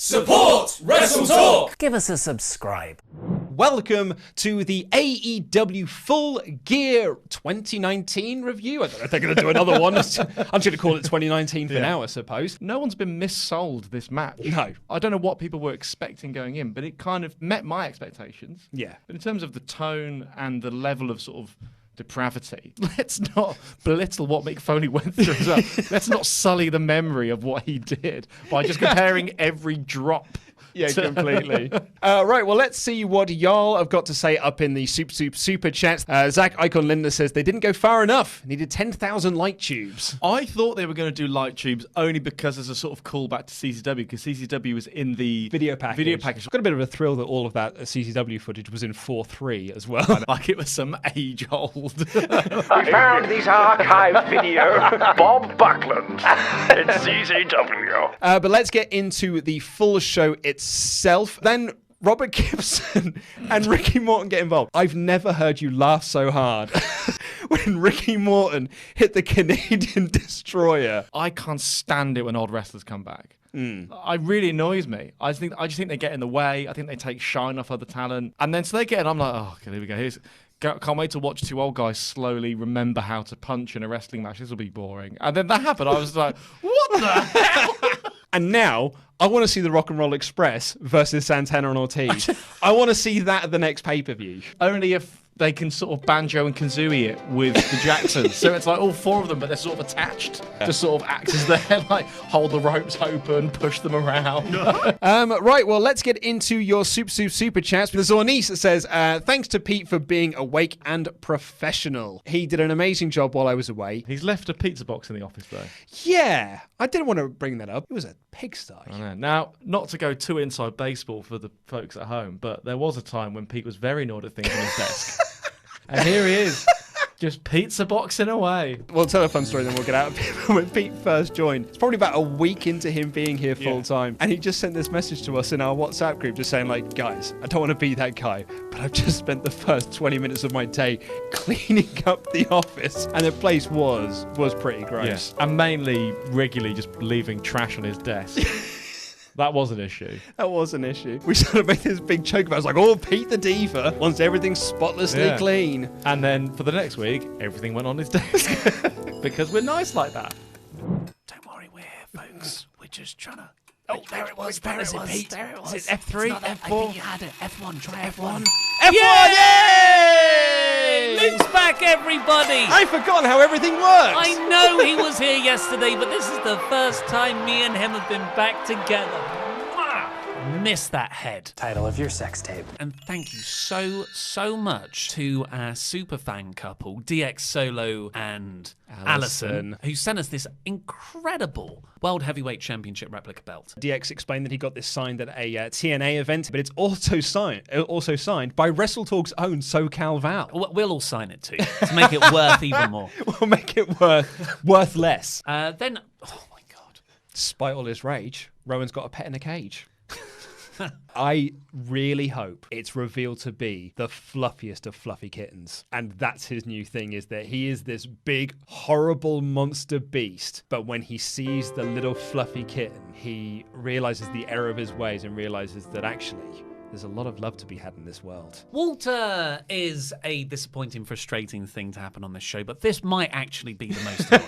Support WrestleTalk! Give us a subscribe. Welcome to the AEW Full Gear 2019 review. I don't know if they're going to do another one. I'm just going to call it 2019 for now, I suppose. No one's been missold this match. No. I don't know what people were expecting going in, but it kind of met my expectations. Yeah. But in terms of the tone and the level of sort of depravity, let's not belittle what Mick Foley went through as well. Let's not sully the memory of what he did by just comparing every drop. Yeah, completely. Right, well, let's see what y'all have got to say up in the super chats. Zach Icon Linda says they didn't go far enough. Needed 10,000 light tubes. I thought they were going to do light tubes only because there's a sort of callback to CCW, because CCW was in the Video package. Got a bit of a thrill that all of that CCW footage was in 4:3 as well. like it was some age old. We found this archive video. Bob Buckland in CCW. But let's get into the full show itself. Then Robert Gibson and Ricky Morton get involved. I've never heard you laugh so hard when Ricky Morton hit the Canadian Destroyer. I can't stand it when old wrestlers come back. It really annoys me. I just think they get in the way. I think they take shine off other talent. And then so they get in, I'm like, oh, okay, here we go. Can't wait to watch two old guys slowly remember how to punch in a wrestling match. This will be boring. And then that happened. I was like, what the hell? And now, I want to see the Rock and Roll Express versus Santana and Ortiz. I want to see that at the next pay-per-view. Only if they can sort of banjo and kazooie it with the Jacksons. So it's like all four of them, but they're sort of attached. Just sort of act as they like hold the ropes open, push them around. Right, well, let's get into your super chats. The Zornice says, thanks to Pete for being awake and professional. He did an amazing job while I was away. He's left a pizza box in the office, though. Yeah, I didn't want to bring that up. It was a pigsty. I know. Now, not to go too inside baseball for the folks at home, but there was a time when Pete was very annoyed at things on his desk. And here he is, just pizza boxing away. We'll tell a fun story, then we'll get out of here. When Pete first joined, it's probably about a week into him being here full time, and he just sent this message to us in our WhatsApp group, just saying, like, guys, I don't want to be that guy, but I've just spent the first 20 minutes of my day cleaning up the office, and the place was pretty gross. Yeah. And mainly regularly just leaving trash on his desk. That was an issue. That was an issue. We sort of made this big joke about it. It was like, oh, Pete the Diva wants everything spotlessly clean. And then for the next week, everything went on his desk. Because we're nice like that. Don't worry, we're here, folks. We're just trying to... Oh, there it was. There it was. Pete? There it was. Is it F3? F4? I think you had it. F1. Try F1. F1! Yay! Luke's back, everybody. I've forgotten how everything works. I know he was here yesterday, but this is the first time me and him have been back together. Miss that head. Title of your sex tape. And thank you so much to our super fan couple, DX Solo and Allison, who sent us this incredible World Heavyweight Championship replica belt. DX explained that he got this signed at a TNA event, but it's also signed by WrestleTalk's own SoCal Val. We'll all sign it too, to make it worth even more. We'll make it worth less. Then, oh my God. Despite all his rage, Rowan's got a pet in a cage. I really hope it's revealed to be the fluffiest of fluffy kittens. And that's his new thing, is that he is this big, horrible monster beast. But when he sees the little fluffy kitten, he realizes the error of his ways and realizes that actually there's a lot of love to be had in this world. Walter is a disappointing, frustrating thing to happen on this show, but this might actually be the most annoying.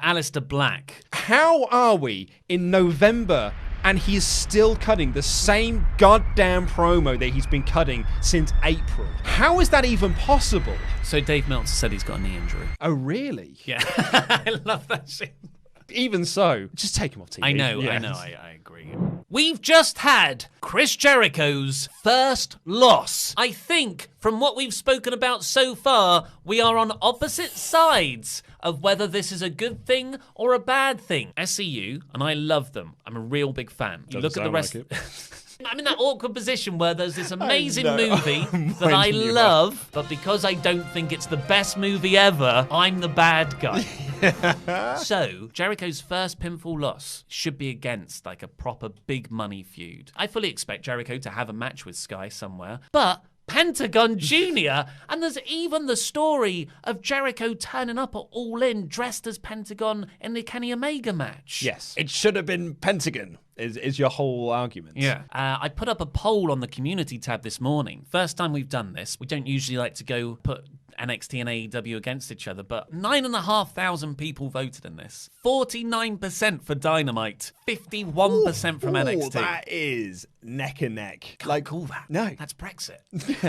Aleister Black. How are we in November and he is still cutting the same goddamn promo that he's been cutting since April? How is that even possible? So Dave Meltzer said he's got a knee injury. Oh, really? Yeah. I love that shit. Even so, just take him off TV. I know, Yes. I agree. We've just had Chris Jericho's first loss. I think, from what we've spoken about so far, we are on opposite sides of whether this is a good thing or a bad thing. SCU, and I love them. I'm a real big fan. You look at the rest... I'm in that awkward position where there's this amazing movie that I love, but because I don't think it's the best movie ever, I'm the bad guy. So, Jericho's first pinfall loss should be against like a proper big money feud. I fully expect Jericho to have a match with Sky somewhere, but Pentagon Jr. And there's even the story of Jericho turning up at All In dressed as Pentagon in the Kenny Omega match. Yes. It should have been Pentagon, is your whole argument. Yeah. I put up a poll on the community tab this morning. First time we've done this. We don't usually like to go put NXT and AEW against each other, but 9,500 people voted in this. 49% for Dynamite, 51% from NXT. That is neck and neck. Can't call that. No. That's Brexit.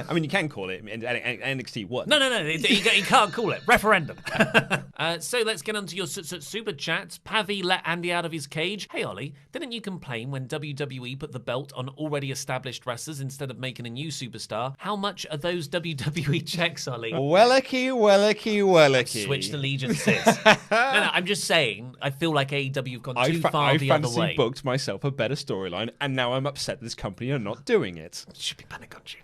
I mean, you can call it. NXT won. No. You can't call it. Referendum. So let's get on to your super chats. Pavi let Andy out of his cage. Hey, Ollie, didn't you complain when WWE put the belt on already established wrestlers instead of making a new superstar? How much are those WWE checks, Ollie? Wellicky. Switched allegiances. no, I'm just saying, I feel like AEW have gone too far the other way. I fancy booked myself a better storyline, and now I'm upset this company are not doing it. It should be Pentagon Jr.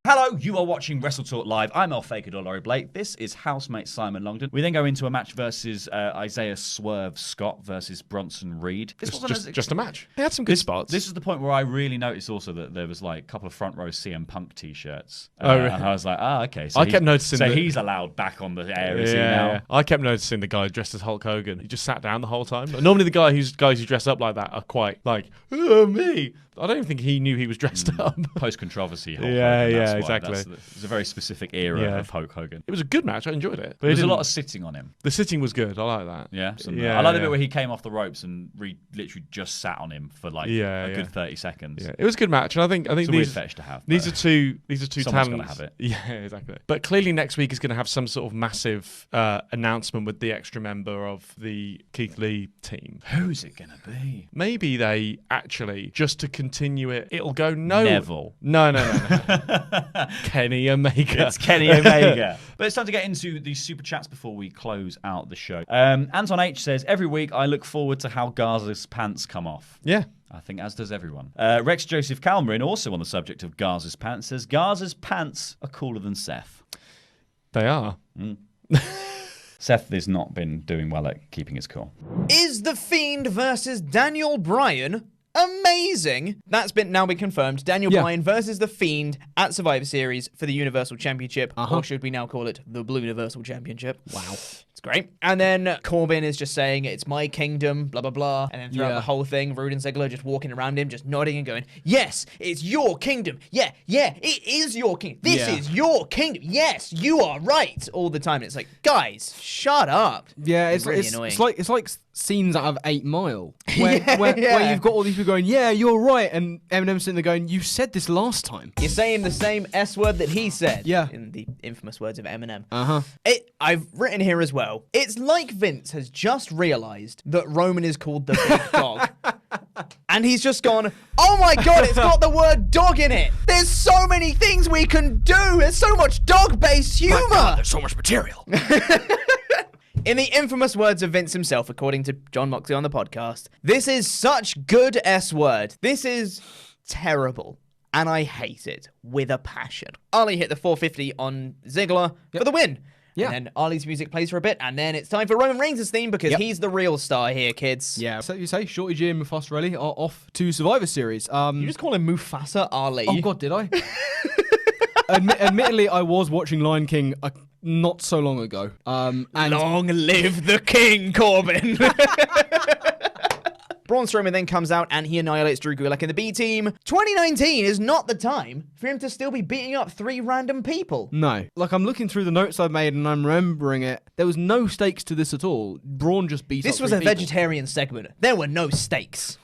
Hello, you are watching WrestleTalk Live. I'm El Fakador Laurie Blake. This is housemate Simon Longdon. We then go into a match versus Isaiah Swerve Scott versus Bronson Reed. This wasn't Just a match. He had some good spots. This is the point where I really noticed also that there was like a couple of front row CM Punk t-shirts. Oh, really? And I was like, okay. So I kept noticing So that- he's allowed back on the air, is he now? I kept noticing the guy dressed as Hulk Hogan. He just sat down the whole time. Normally the guys who dress up like that are quite like, oh, me. I don't even think he knew he was dressed up. Post-controversy Hulk Yeah, Hogan. yeah, That's why. exactly. It's a very specific era of Hulk Hogan. It was a good match. I enjoyed it. But There was a lot of sitting on him. The sitting was good. I like that. Yeah, Yeah, I like the yeah. bit where he came off the ropes and Reed literally just sat on him for like a good 30 seconds. Yeah, it was a good match, and I think It's a weird these fetish to have. These but are two someone's talents. gotta have it. Yeah, exactly. But clearly next week is going to have some sort of massive announcement with the extra member of the Keith Lee team. Who's it gonna be? Maybe they actually, just to continue it, it'll go Neville. No. Kenny Omega. It's Kenny Omega. But it's time to get into the super chats before we close out the show. Anton H says, every week I look forward to how Garza's pants come off. Yeah. I think as does everyone. Rex Joseph Calmarin, also on the subject of Garza's pants, says Garza's pants are cooler than Seth. They are. Seth has not been doing well at keeping his cool. Is The Fiend versus Daniel Bryan amazing? That's now been confirmed. Daniel Bryan versus The Fiend at Survivor Series for the Universal Championship. Or should we now call it the Blue Universal Championship? Wow. It's great. And then Corbin is just saying, it's my kingdom, blah, blah, blah. And then throughout the whole thing, Rude and Ziggler just walking around him, just nodding and going, yes, it's your kingdom. Yeah, it is your kingdom. This is your kingdom. Yes, you are right. All the time. And it's like, guys, shut up. Yeah, it's really annoying. It's like scenes out of 8 Mile, where you've got all these people going, yeah, you're right, and Eminem sitting there going, you said this last time. You're saying the same S word that he said. Yeah. In the infamous words of Eminem. Uh-huh. I've written here as well. It's like Vince has just realized that Roman is called the big dog. And he's just gone, oh my God, it's got the word dog in it. There's so many things we can do. There's so much dog-based humor. There's so much material. In the infamous words of Vince himself, according to John Moxley on the podcast, this is such good S-word. This is terrible. And I hate it with a passion. Ali hit the 450 on Ziggler for the win. Yeah. And then Ali's music plays for a bit, and then it's time for Roman Reigns' theme because he's the real star here, kids. Yeah, so you say Shorty G and Mufasa Ali are off to Survivor Series. You just call him Mufasa Ali. Oh God, did I? Admittedly, I was watching Lion King not so long ago. And long live the king, Corbin. Braun Strowman then comes out and he annihilates Drew Gulak in the B team. 2019 is not the time for him to still be beating up 3 random people. No. Like, I'm looking through the notes I've made and I'm remembering it. There was no stakes to this at all. Braun just beat up This was 3 a people. vegetarian segment. There were no stakes.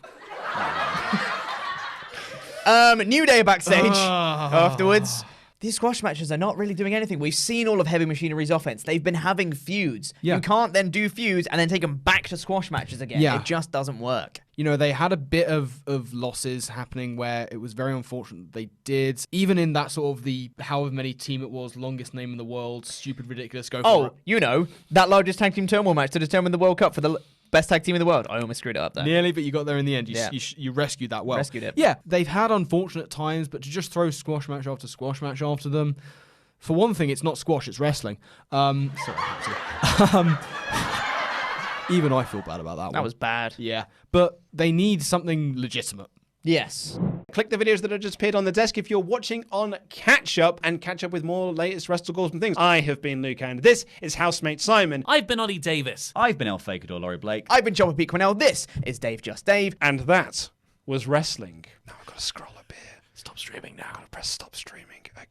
New Day backstage afterwards. These squash matches are not really doing anything. We've seen all of Heavy Machinery's offense. They've been having feuds. Yeah. You can't then do feuds and then take them back to squash matches again. Yeah. It just doesn't work. You know, they had a bit of losses happening where it was very unfortunate they did. Even in that sort of the however many team it was, longest name in the world, stupid, ridiculous, go for it. You know, that largest tag team turmoil match to determine the World Cup for the best tag team in the world. I almost screwed it up there. Nearly, but you got there in the end. Yeah. You rescued that well. Rescued it. Yeah, they've had unfortunate times, but to just throw squash match after squash match after them, for one thing, it's not squash, it's wrestling. Sorry, even I feel bad about that one. That was bad. Yeah, but they need something legitimate. Yes. Click the videos that have just appeared on the desk if you're watching on catch up and catch up with more latest WrestleTalk and things. I have been Luke, and this is Housemate Simon. I've been Ollie Davis. I've been El Fakador, Laurie Blake. I've been Chopper Pete Quinnell. This is Dave Just Dave. And that was wrestling. Now I've got to scroll up here. Stop streaming now. I've got to press stop streaming. Okay.